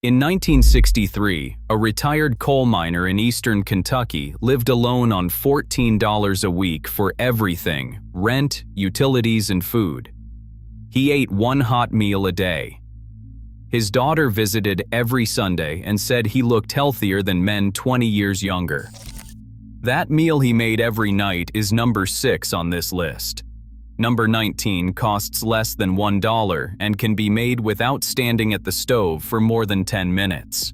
In 1963, a retired coal miner in eastern Kentucky lived alone on $14 a week for everything: rent, utilities, and food. He ate one hot meal a day. His daughter visited every Sunday and said he looked healthier than men 20 years younger. That meal he made every night is number 6 on this list. Number 19 costs less than $1 and can be made without standing at the stove for more than 10 minutes.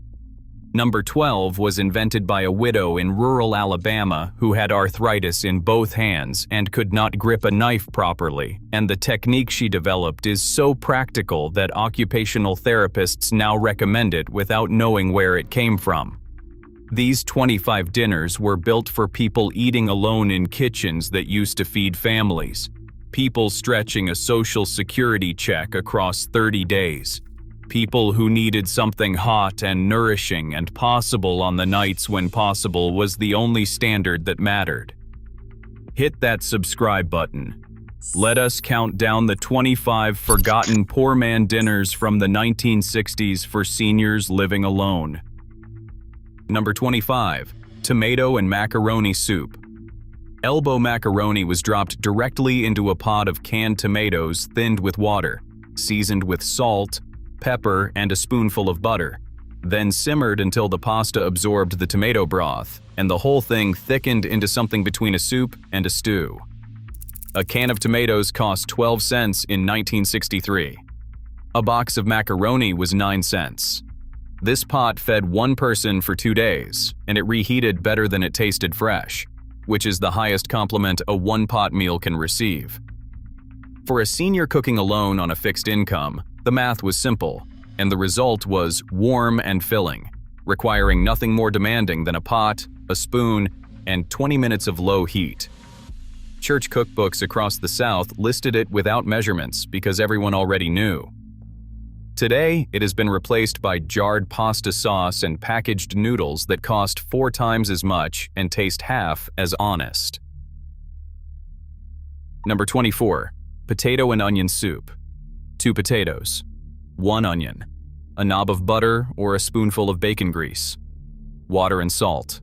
Number 12 was invented by a widow in rural Alabama who had arthritis in both hands and could not grip a knife properly, and the technique she developed is so practical that occupational therapists now recommend it without knowing where it came from. These 25 dinners were built for people eating alone in kitchens that used to feed families. People stretching a social security check across 30 days. People who needed something hot and nourishing and possible on the nights when possible was the only standard that mattered. Hit that subscribe button. Let us count down the 25 forgotten poor man dinners from the 1960s for seniors living alone. Number 25. Tomato and macaroni soup. Elbow macaroni was dropped directly into a pot of canned tomatoes thinned with water, seasoned with salt, pepper, and a spoonful of butter, then simmered until the pasta absorbed the tomato broth, and the whole thing thickened into something between a soup and a stew. A can of tomatoes cost 12 cents in 1963. A box of macaroni was 9 cents. This pot fed one person for 2 days, and it reheated better than it tasted fresh, which is the highest compliment a one-pot meal can receive. For a senior cooking alone on a fixed income, the math was simple, and the result was warm and filling, requiring nothing more demanding than a pot, a spoon, and 20 minutes of low heat. Church cookbooks across the South listed it without measurements because everyone already knew. Today, it has been replaced by jarred pasta sauce and packaged noodles that cost 4 times as much and taste half as honest. Number 24. Potato and onion soup. 2 potatoes, 1 onion, a knob of butter or a spoonful of bacon grease, water and salt.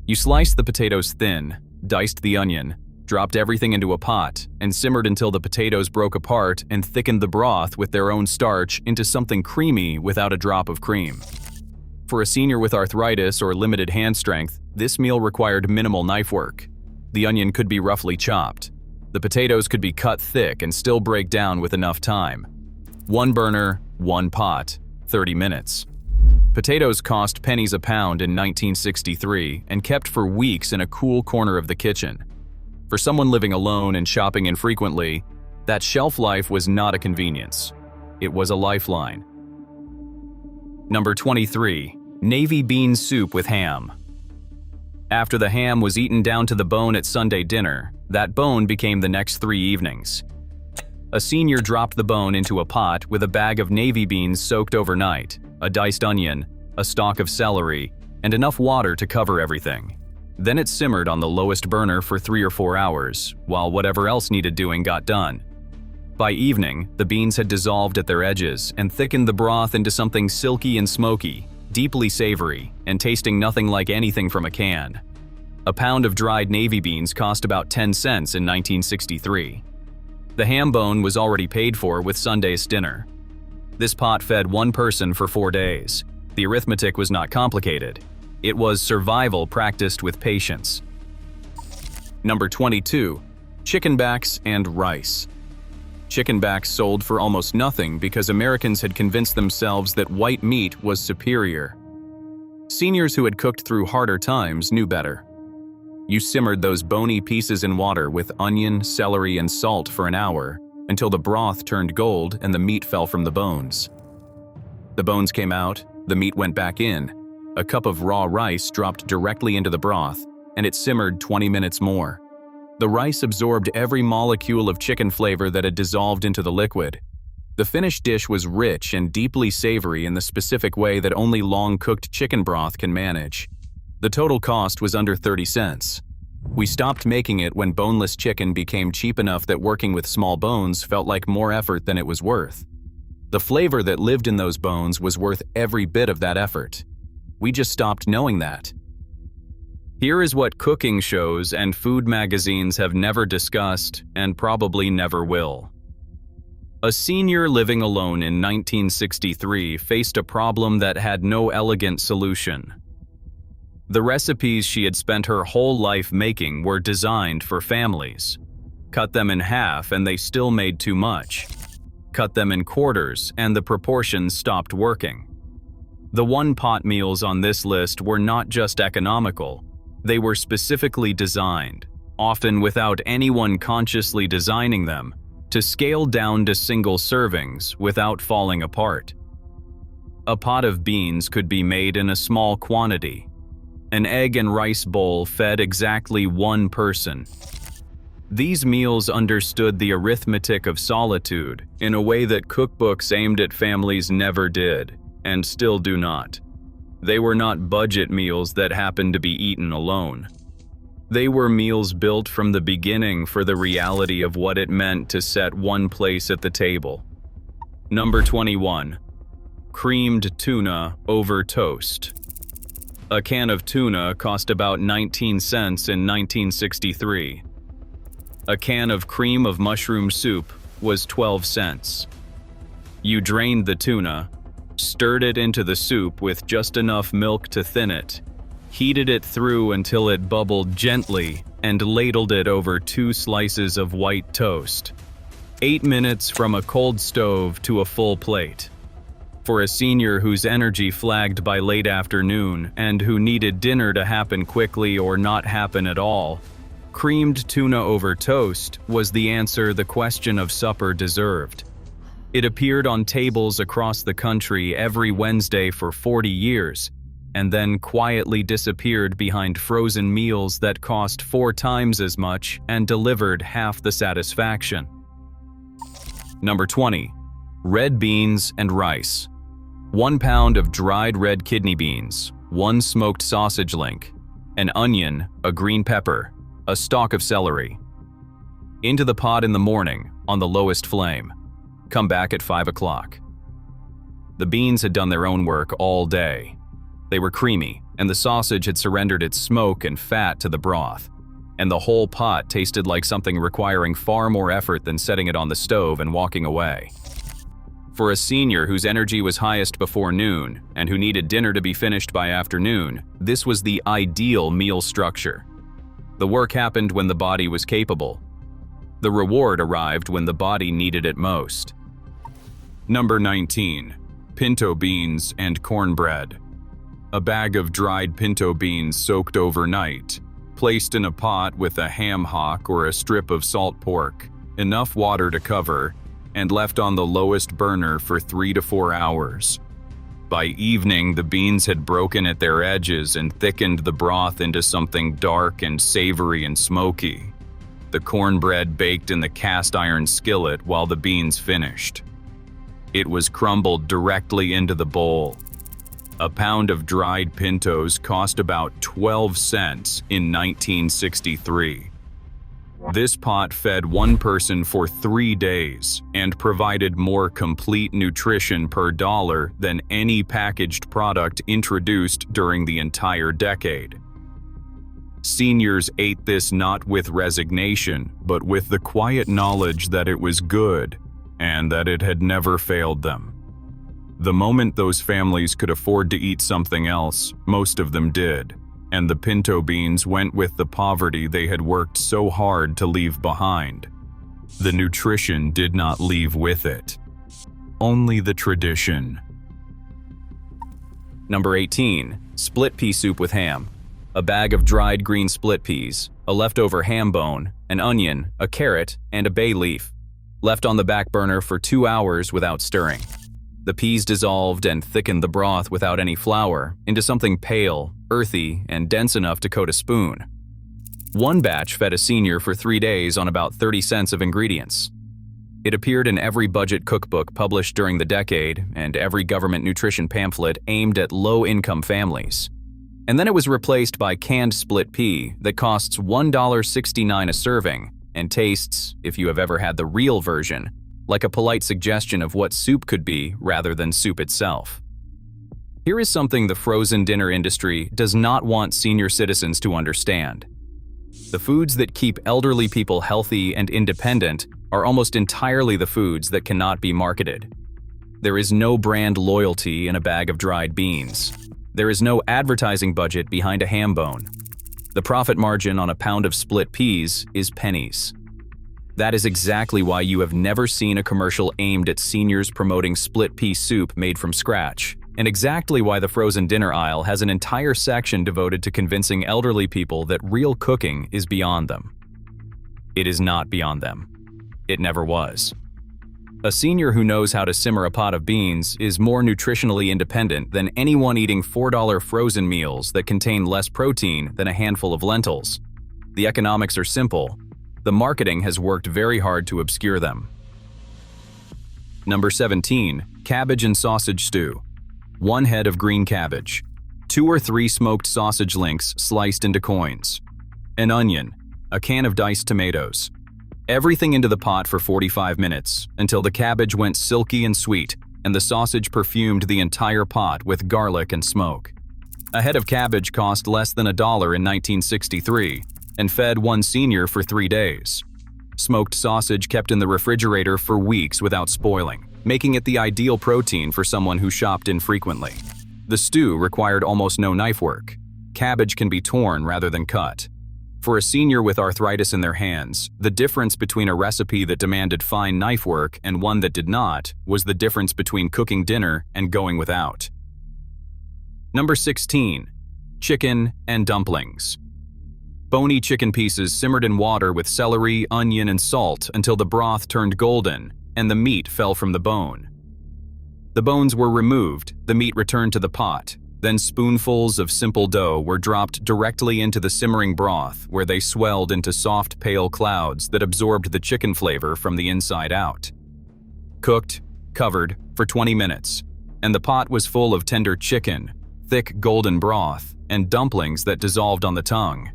You sliced the potatoes thin, diced the onion, dropped everything into a pot, and simmered until the potatoes broke apart and thickened the broth with their own starch into something creamy without a drop of cream. For a senior with arthritis or limited hand strength, this meal required minimal knife work. The onion could be roughly chopped. The potatoes could be cut thick and still break down with enough time. 1 burner, 1 pot, 30 minutes. Potatoes cost pennies a pound in 1963 and kept for weeks in a cool corner of the kitchen. For someone living alone and shopping infrequently, that shelf life was not a convenience. It was a lifeline. Number 23. Navy bean soup with ham. After the ham was eaten down to the bone at Sunday dinner, that bone became the next 3 evenings. A senior dropped the bone into a pot with a bag of navy beans soaked overnight, a diced onion, a stalk of celery, and enough water to cover everything. Then it simmered on the lowest burner for 3 or 4 hours, while whatever else needed doing got done. By evening, the beans had dissolved at their edges and thickened the broth into something silky and smoky, deeply savory, and tasting nothing like anything from a can. A pound of dried navy beans cost about 10 cents in 1963. The ham bone was already paid for with Sunday's dinner. This pot fed one person for 4 days. The arithmetic was not complicated. It was survival practiced with patience. Number 22. Chicken backs and rice. Chicken backs sold for almost nothing because Americans had convinced themselves that white meat was superior. Seniors who had cooked through harder times knew better. You simmered those bony pieces in water with onion, celery, and salt for an hour until the broth turned gold and the meat fell from the bones. The bones came out, the meat went back in. A cup of raw rice dropped directly into the broth, and it simmered 20 minutes more. The rice absorbed every molecule of chicken flavor that had dissolved into the liquid. The finished dish was rich and deeply savory in the specific way that only long-cooked chicken broth can manage. The total cost was under 30 cents. We stopped making it when boneless chicken became cheap enough that working with small bones felt like more effort than it was worth. The flavor that lived in those bones was worth every bit of that effort. We just stopped knowing that. Here is what cooking shows and food magazines have never discussed and probably never will. A senior living alone in 1963 faced a problem that had no elegant solution. The recipes she had spent her whole life making were designed for families. Cut them in half and they still made too much. Cut them in quarters and the proportions stopped working. The one-pot meals on this list were not just economical, they were specifically designed, often without anyone consciously designing them, to scale down to single servings without falling apart. A pot of beans could be made in a small quantity. An egg and rice bowl fed exactly one person. These meals understood the arithmetic of solitude in a way that cookbooks aimed at families never did, and still do not. They were not budget meals that happened to be eaten alone. They were meals built from the beginning for the reality of what it meant to set one place at the table. Number 21. Creamed tuna over toast. A can of tuna cost about 19 cents in 1963. A can of cream of mushroom soup was 12 cents. You drained the tuna, stirred it into the soup with just enough milk to thin it, heated it through until it bubbled gently, and ladled it over 2 slices of white toast. 8 minutes from a cold stove to a full plate. For a senior whose energy flagged by late afternoon and who needed dinner to happen quickly or not happen at all, creamed tuna over toast was the answer the question of supper deserved. It appeared on tables across the country every Wednesday for 40 years, and then quietly disappeared behind frozen meals that cost 4 times as much and delivered half the satisfaction. Number 20. Red beans and rice. 1 pound of dried red kidney beans, 1 smoked sausage link, an onion, a green pepper, a stalk of celery. Into the pot in the morning, on the lowest flame. Come back at 5 o'clock. The beans had done their own work all day. They were creamy, and the sausage had surrendered its smoke and fat to the broth, and the whole pot tasted like something requiring far more effort than setting it on the stove and walking away. For a senior whose energy was highest before noon and who needed dinner to be finished by afternoon, this was the ideal meal structure. The work happened when the body was capable. The reward arrived when the body needed it most. Number 19. Pinto beans and cornbread. A bag of dried pinto beans soaked overnight, placed in a pot with a ham hock or a strip of salt pork, enough water to cover, and left on the lowest burner for 3 to 4 hours. By evening, the beans had broken at their edges and thickened the broth into something dark and savory and smoky. The cornbread baked in the cast iron skillet while the beans finished. It was crumbled directly into the bowl. A pound of dried pintos cost about 12 cents in 1963. This pot fed 1 person for 3 days and provided more complete nutrition per dollar than any packaged product introduced during the entire decade. Seniors ate this not with resignation, but with the quiet knowledge that it was good and that it had never failed them. The moment those families could afford to eat something else, most of them did, and the pinto beans went with the poverty they had worked so hard to leave behind. The nutrition did not leave with it. Only the tradition. Number 18. Split pea soup with ham. A bag of dried green split peas, a leftover ham bone, an onion, a carrot, and a bay leaf. Left on the back burner for 2 hours without stirring. The peas dissolved and thickened the broth without any flour into something pale, earthy, and dense enough to coat a spoon. 1 batch fed a senior for 3 days on about 30 cents of ingredients. It appeared in every budget cookbook published during the decade and every government nutrition pamphlet aimed at low-income families. And then it was replaced by canned split pea that costs $1.69 a serving and tastes, if you have ever had the real version, like a polite suggestion of what soup could be rather than soup itself. Here is something the frozen dinner industry does not want senior citizens to understand. The foods that keep elderly people healthy and independent are almost entirely the foods that cannot be marketed. There is no brand loyalty in a bag of dried beans. There is no advertising budget behind a ham bone. The profit margin on a pound of split peas is pennies. That is exactly why you have never seen a commercial aimed at seniors promoting split pea soup made from scratch, and exactly why the frozen dinner aisle has an entire section devoted to convincing elderly people that real cooking is beyond them. It is not beyond them. It never was. A senior who knows how to simmer a pot of beans is more nutritionally independent than anyone eating $4 frozen meals that contain less protein than a handful of lentils. The economics are simple. The marketing has worked very hard to obscure them. Number 17. Cabbage and sausage stew. 1 head of green cabbage. 2 or 3 smoked sausage links sliced into coins. An onion. A can of diced tomatoes. Everything into the pot for 45 minutes, until the cabbage went silky and sweet, and the sausage perfumed the entire pot with garlic and smoke. A head of cabbage cost less than $1 in 1963, and fed one senior for 3 days. Smoked sausage kept in the refrigerator for weeks without spoiling, making it the ideal protein for someone who shopped infrequently. The stew required almost no knife work. Cabbage can be torn rather than cut. For a senior with arthritis in their hands, the difference between a recipe that demanded fine knife work and one that did not was the difference between cooking dinner and going without. Number 16. Chicken and dumplings. Bony chicken pieces simmered in water with celery, onion, and salt until the broth turned golden and the meat fell from the bone. The bones were removed, the meat returned to the pot. Then spoonfuls of simple dough were dropped directly into the simmering broth, where they swelled into soft, pale clouds that absorbed the chicken flavor from the inside out. Cooked, covered, for 20 minutes, and the pot was full of tender chicken, thick golden broth, and dumplings that dissolved on the tongue.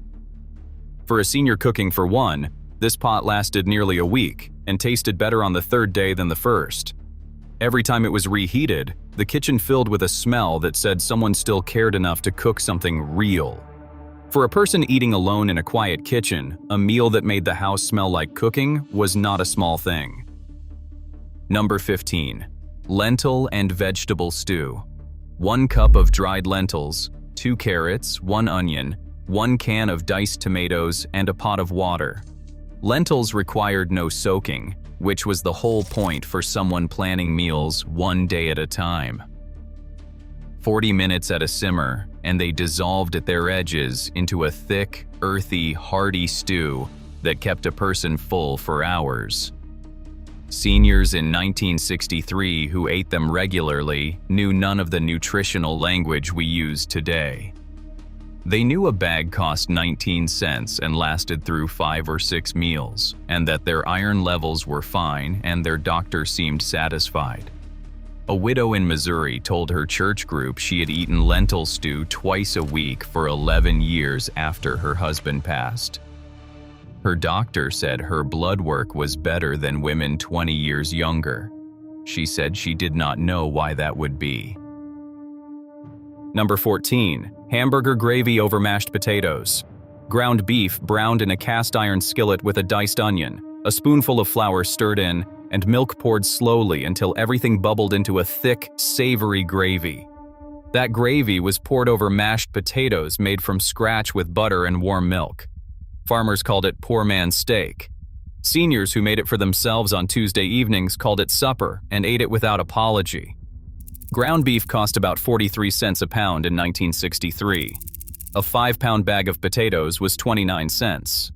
For a senior cooking for one, this pot lasted nearly a week and tasted better on the 3rd day than the first. Every time it was reheated, the kitchen filled with a smell that said someone still cared enough to cook something real. For a person eating alone in a quiet kitchen, a meal that made the house smell like cooking was not a small thing. Number 15. Lentil and vegetable stew. 1 cup of dried lentils, 2 carrots, 1 onion, 1 can of diced tomatoes, and a pot of water. Lentils required no soaking, which was the whole point for someone planning meals 1 day at a time. 40 minutes at a simmer, and they dissolved at their edges into a thick, earthy, hearty stew that kept a person full for hours. Seniors in 1963 who ate them regularly knew none of the nutritional language we use today. They knew a bag cost 19 cents and lasted through 5 or 6 meals, and that their iron levels were fine and their doctor seemed satisfied. A widow in Missouri told her church group she had eaten lentil stew twice a week for 11 years after her husband passed. Her doctor said her blood work was better than women 20 years younger. She said she did not know why that would be. Number 14. Hamburger gravy over mashed potatoes. Ground beef browned in a cast iron skillet with a diced onion, a spoonful of flour stirred in, and milk poured slowly until everything bubbled into a thick, savory gravy. That gravy was poured over mashed potatoes made from scratch with butter and warm milk. Farmers called it poor man's steak. Seniors who made it for themselves on Tuesday evenings called it supper and ate it without apology. Ground beef cost about 43 cents a pound in 1963. A 5-pound bag of potatoes was 29 cents.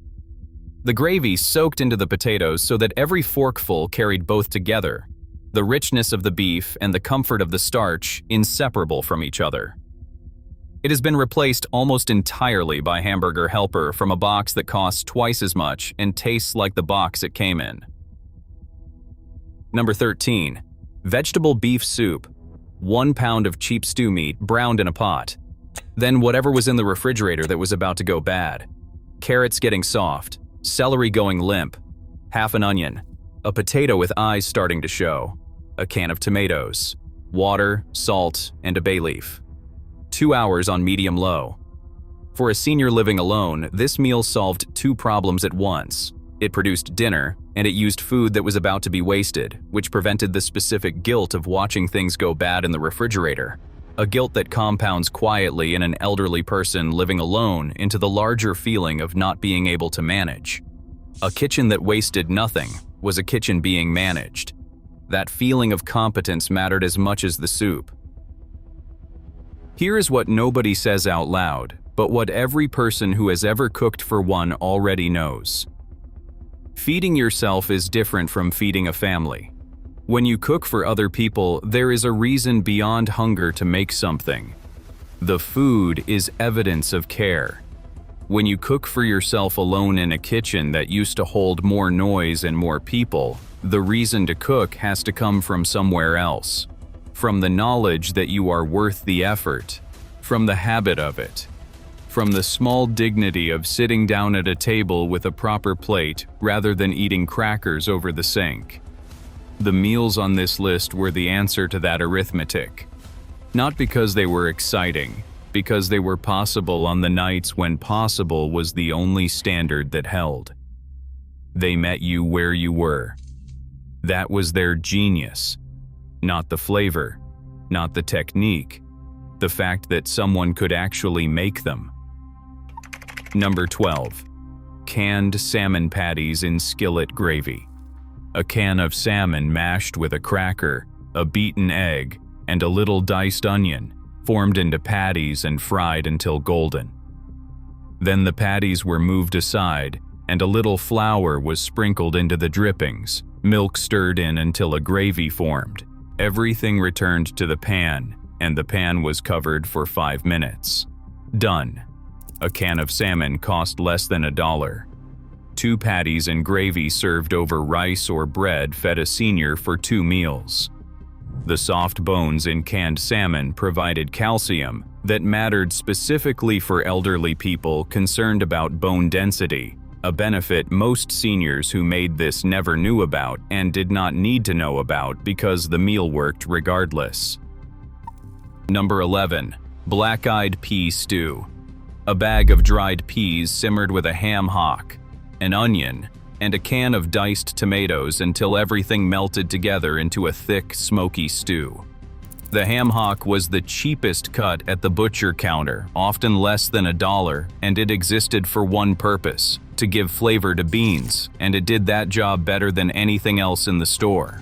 The gravy soaked into the potatoes so that every forkful carried both together, the richness of the beef and the comfort of the starch inseparable from each other. It has been replaced almost entirely by Hamburger Helper from a box that costs twice as much and tastes like the box it came in. Number 13. Vegetable beef soup. 1 pound of cheap stew meat browned in a pot. Then whatever was in the refrigerator that was about to go bad. Carrots getting soft, celery going limp, half an onion, a potato with eyes starting to show, a can of tomatoes, water, salt, and a bay leaf. 2 hours on medium-low. For a senior living alone, this meal solved 2 problems at once. It produced dinner, and it used food that was about to be wasted, which prevented the specific guilt of watching things go bad in the refrigerator. A guilt that compounds quietly in an elderly person living alone into the larger feeling of not being able to manage. A kitchen that wasted nothing was a kitchen being managed. That feeling of competence mattered as much as the soup. Here is what nobody says out loud, but what every person who has ever cooked for one already knows. Feeding yourself is different from feeding a family. When you cook for other people, there is a reason beyond hunger to make something. The food is evidence of care. When you cook for yourself alone in a kitchen that used to hold more noise and more people, the reason to cook has to come from somewhere else. From the knowledge that you are worth the effort, from the habit of it, from the small dignity of sitting down at a table with a proper plate rather than eating crackers over the sink. The meals on this list were the answer to that arithmetic. Not because they were exciting, because they were possible on the nights when possible was the only standard that held. They met you where you were. That was their genius. Not the flavor, not the technique, the fact that someone could actually make them. Number 12. Canned salmon patties in skillet gravy. A can of salmon mashed with a cracker, a beaten egg, and a little diced onion, formed into patties and fried until golden. Then the patties were moved aside, and a little flour was sprinkled into the drippings, milk stirred in until a gravy formed. Everything returned to the pan, and the pan was covered for 5 minutes. Done. A can of salmon cost less than $1. 2 patties and gravy served over rice or bread fed a senior for 2 meals. The soft bones in canned salmon provided calcium that mattered specifically for elderly people concerned about bone density, a benefit most seniors who made this never knew about and did not need to know about because the meal worked regardless. Number 11. Black-eyed pea stew. A bag of dried peas simmered with a ham hock, an onion, and a can of diced tomatoes until everything melted together into a thick, smoky stew. The ham hock was the cheapest cut at the butcher counter, often less than $1, and it existed for one purpose: to give flavor to beans, and it did that job better than anything else in the store.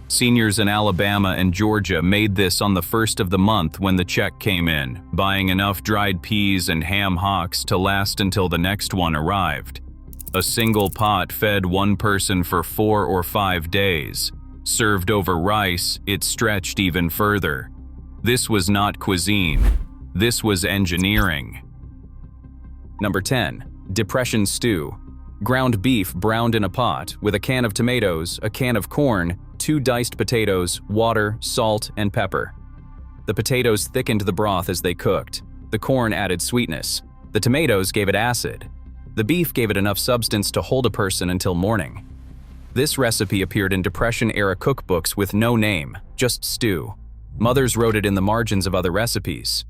Seniors in Alabama and Georgia made this on the first of the month when the check came in, buying enough dried peas and ham hocks to last until the next one arrived. A single pot fed one person for 4 or 5 days. Served over rice, it stretched even further. This was not cuisine. This was engineering. Number 10. Depression stew. Ground beef browned in a pot with a can of tomatoes, a can of corn, 2 diced potatoes, water, salt, and pepper. The potatoes thickened the broth as they cooked. The corn added sweetness. The tomatoes gave it acid. The beef gave it enough substance to hold a person until morning. This recipe appeared in Depression-era cookbooks with no name, just stew. Mothers wrote it in the margins of other recipes.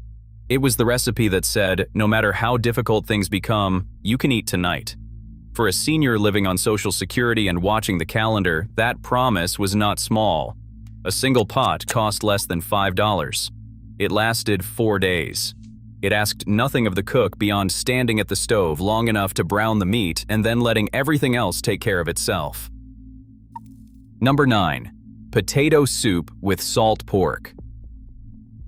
It was the recipe that said, no matter how difficult things become, you can eat tonight. For a senior living on Social Security and watching the calendar, that promise was not small. A single pot cost less than $5. It lasted 4 days. It asked nothing of the cook beyond standing at the stove long enough to brown the meat and then letting everything else take care of itself. Number 9. Potato soup with salt pork.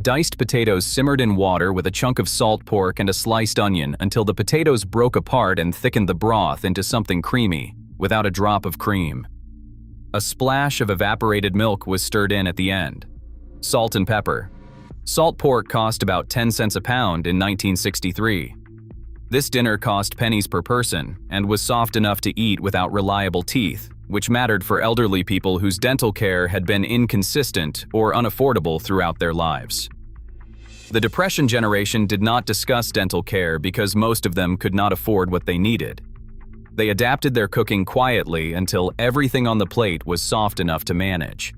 Diced potatoes simmered in water with a chunk of salt pork and a sliced onion until the potatoes broke apart and thickened the broth into something creamy, without a drop of cream. A splash of evaporated milk was stirred in at the end. Salt and pepper. Salt pork cost about 10 cents a pound in 1963. This dinner cost pennies per person and was soft enough to eat without reliable teeth, which mattered for elderly people whose dental care had been inconsistent or unaffordable throughout their lives. The Depression generation did not discuss dental care because most of them could not afford what they needed. They adapted their cooking quietly until everything on the plate was soft enough to manage.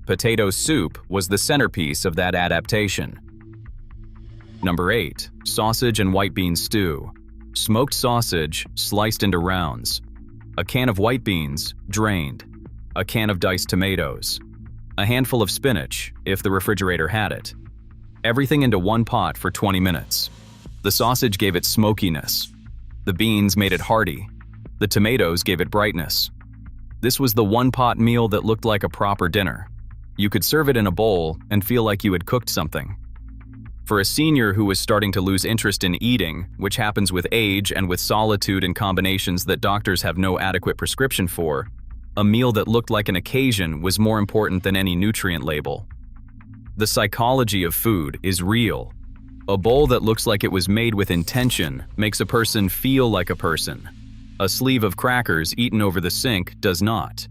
Potato soup was the centerpiece of that adaptation. Number 8. Sausage and white bean stew. Smoked sausage sliced into rounds. A can of white beans drained. A can of diced tomatoes. A handful of spinach, if the refrigerator had it. Everything into one pot for 20 minutes. The sausage gave it smokiness. The beans made it hearty. The tomatoes gave it brightness. This was the one-pot meal that looked like a proper dinner. You could serve it in a bowl and feel like you had cooked something. For a senior who was starting to lose interest in eating, which happens with age and with solitude in combinations that doctors have no adequate prescription for, a meal that looked like an occasion was more important than any nutrient label. The psychology of food is real. A bowl that looks like it was made with intention makes a person feel like a person. A sleeve of crackers eaten over the sink does not.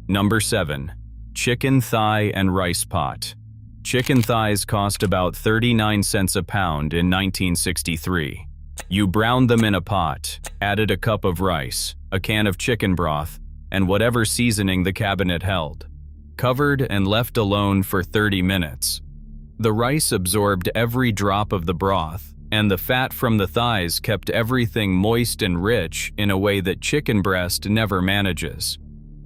Number 7. Chicken thigh and rice pot. Chicken thighs cost about 39 cents a pound in 1963. You browned them in a pot, added a cup of rice, a can of chicken broth, and whatever seasoning the cabinet held. Covered and left alone for 30 minutes. The rice absorbed every drop of the broth, and the fat from the thighs kept everything moist and rich in a way that chicken breast never manages.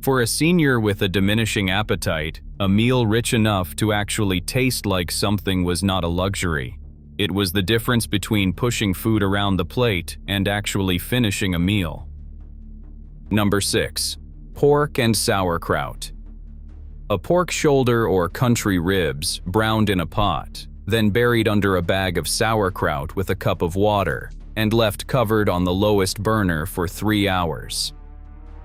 For a senior with a diminishing appetite, a meal rich enough to actually taste like something was not a luxury. It was the difference between pushing food around the plate and actually finishing a meal. Number 6. Pork and sauerkraut. A pork shoulder or country ribs browned in a pot, then buried under a bag of sauerkraut with a cup of water, and left covered on the lowest burner for 3 hours.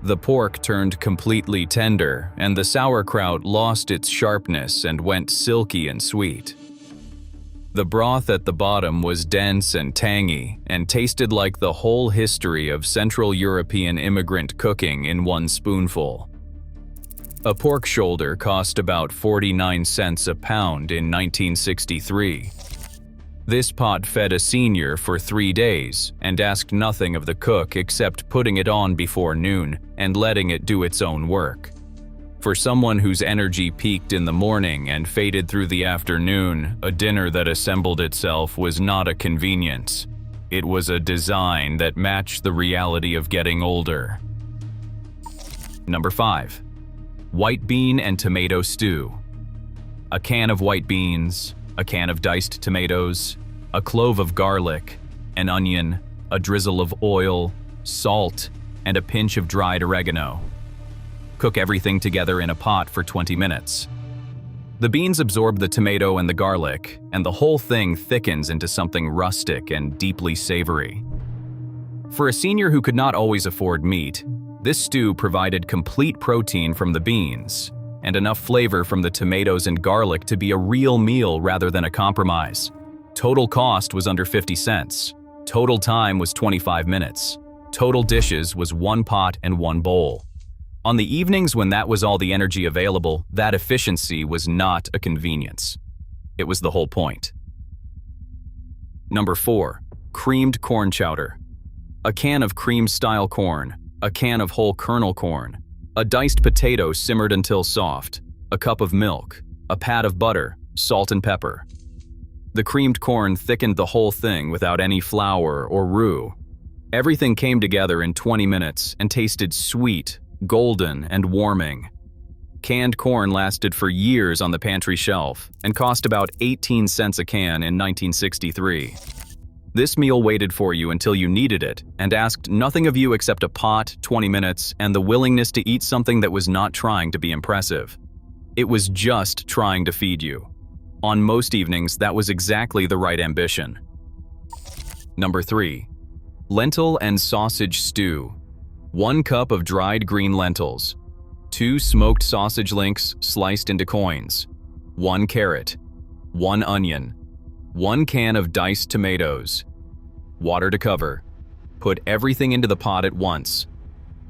The pork turned completely tender, and the sauerkraut lost its sharpness and went silky and sweet. The broth at the bottom was dense and tangy, and tasted like the whole history of Central European immigrant cooking in one spoonful. A pork shoulder cost about 49 cents a pound in 1963. This pot fed a senior for 3 days and asked nothing of the cook except putting it on before noon and letting it do its own work. For someone whose energy peaked in the morning and faded through the afternoon, a dinner that assembled itself was not a convenience. It was a design that matched the reality of getting older. Number 5. White bean and tomato stew. A can of white beans, a can of diced tomatoes, a clove of garlic, an onion, a drizzle of oil, salt, and a pinch of dried oregano. Cook everything together in a pot for 20 minutes. The beans absorb the tomato and the garlic, and the whole thing thickens into something rustic and deeply savory. For a senior who could not always afford meat, this stew provided complete protein from the beans, and enough flavor from the tomatoes and garlic to be a real meal rather than a compromise. Total cost was under 50 cents. Total time was 25 minutes. Total dishes was 1 pot and 1 bowl. On the evenings when that was all the energy available, that efficiency was not a convenience. It was the whole point. Number 4. Creamed corn chowder. A can of cream-style corn, a can of whole kernel corn, a diced potato simmered until soft, a cup of milk, a pat of butter, salt and pepper. The creamed corn thickened the whole thing without any flour or roux. Everything came together in 20 minutes and tasted sweet, golden, and warming. Canned corn lasted for years on the pantry shelf and cost about 18 cents a can in 1963. This meal waited for you until you needed it and asked nothing of you except a pot, 20 minutes, and the willingness to eat something that was not trying to be impressive. It was just trying to feed you. On most evenings, that was exactly the right ambition. Number 3. Lentil and sausage stew. 1 cup of dried green lentils. 2 smoked sausage links sliced into coins. 1 carrot. 1 onion. 1 can of diced tomatoes. Water to cover. Put everything into the pot at once.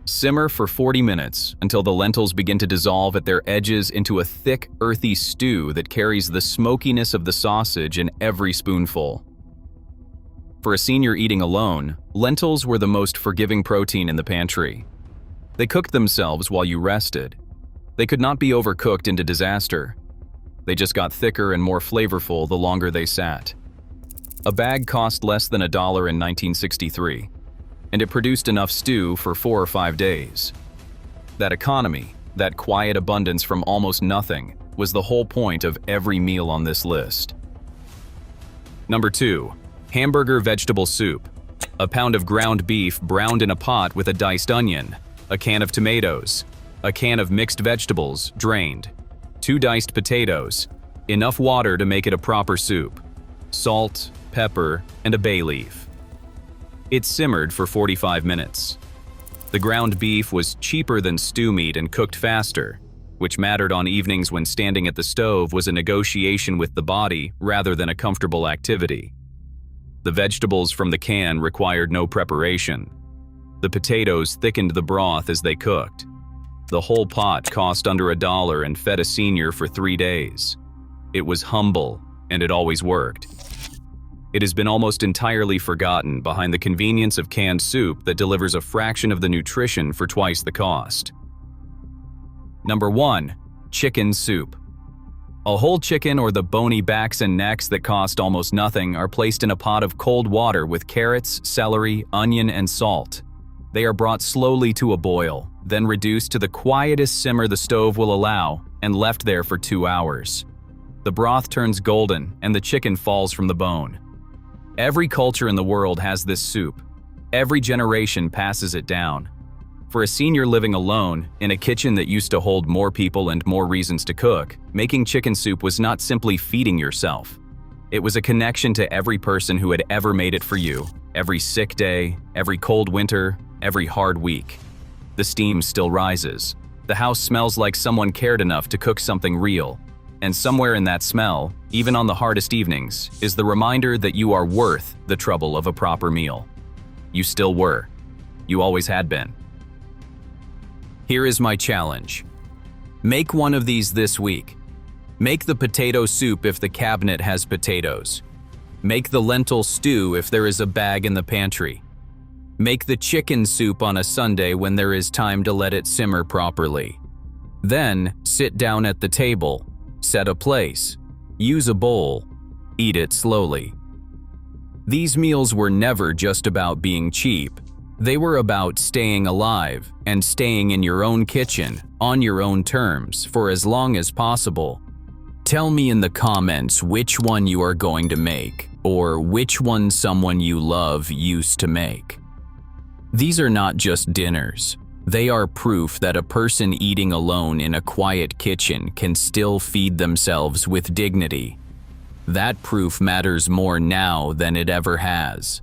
Simmer for 40 minutes until the lentils begin to dissolve at their edges into a thick, earthy stew that carries the smokiness of the sausage in every spoonful. For a senior eating alone, lentils were the most forgiving protein in the pantry. They cooked themselves while you rested. They could not be overcooked into disaster. They just got thicker and more flavorful the longer they sat. A bag cost less than $1 in 1963, and it produced enough stew for 4 or 5 days. That economy, that quiet abundance from almost nothing, was the whole point of every meal on this list. Number 2. Hamburger vegetable soup. A pound of ground beef browned in a pot with a diced onion, a can of tomatoes, a can of mixed vegetables, drained, 2 diced potatoes, enough water to make it a proper soup, salt, pepper, and a bay leaf. It simmered for 45 minutes. The ground beef was cheaper than stew meat and cooked faster, which mattered on evenings when standing at the stove was a negotiation with the body rather than a comfortable activity. The vegetables from the can required no preparation. The potatoes thickened the broth as they cooked. The whole pot cost under $1 and fed a senior for 3 days. It was humble, and it always worked. It has been almost entirely forgotten behind the convenience of canned soup that delivers a fraction of the nutrition for twice the cost. Number 1. Chicken soup. A whole chicken or the bony backs and necks that cost almost nothing are placed in a pot of cold water with carrots, celery, onion, and salt. They are brought slowly to a boil, then reduced to the quietest simmer the stove will allow, and left there for 2 hours. The broth turns golden, and the chicken falls from the bone. Every culture in the world has this soup. Every generation passes it down. For a senior living alone, in a kitchen that used to hold more people and more reasons to cook, making chicken soup was not simply feeding yourself. It was a connection to every person who had ever made it for you, every sick day, every cold winter, every hard week. The steam still rises. The house smells like someone cared enough to cook something real. And somewhere in that smell, even on the hardest evenings, is the reminder that you are worth the trouble of a proper meal. You still were. You always had been. Here is my challenge. Make one of these this week. Make the potato soup if the cabinet has potatoes. Make the lentil stew if there is a bag in the pantry. Make the chicken soup on a Sunday when there is time to let it simmer properly. Then, sit down at the table, set a place, use a bowl, eat it slowly. These meals were never just about being cheap. They were about staying alive and staying in your own kitchen, on your own terms, for as long as possible. Tell me in the comments which one you are going to make, or which one someone you love used to make. These are not just dinners. They are proof that a person eating alone in a quiet kitchen can still feed themselves with dignity. That proof matters more now than it ever has.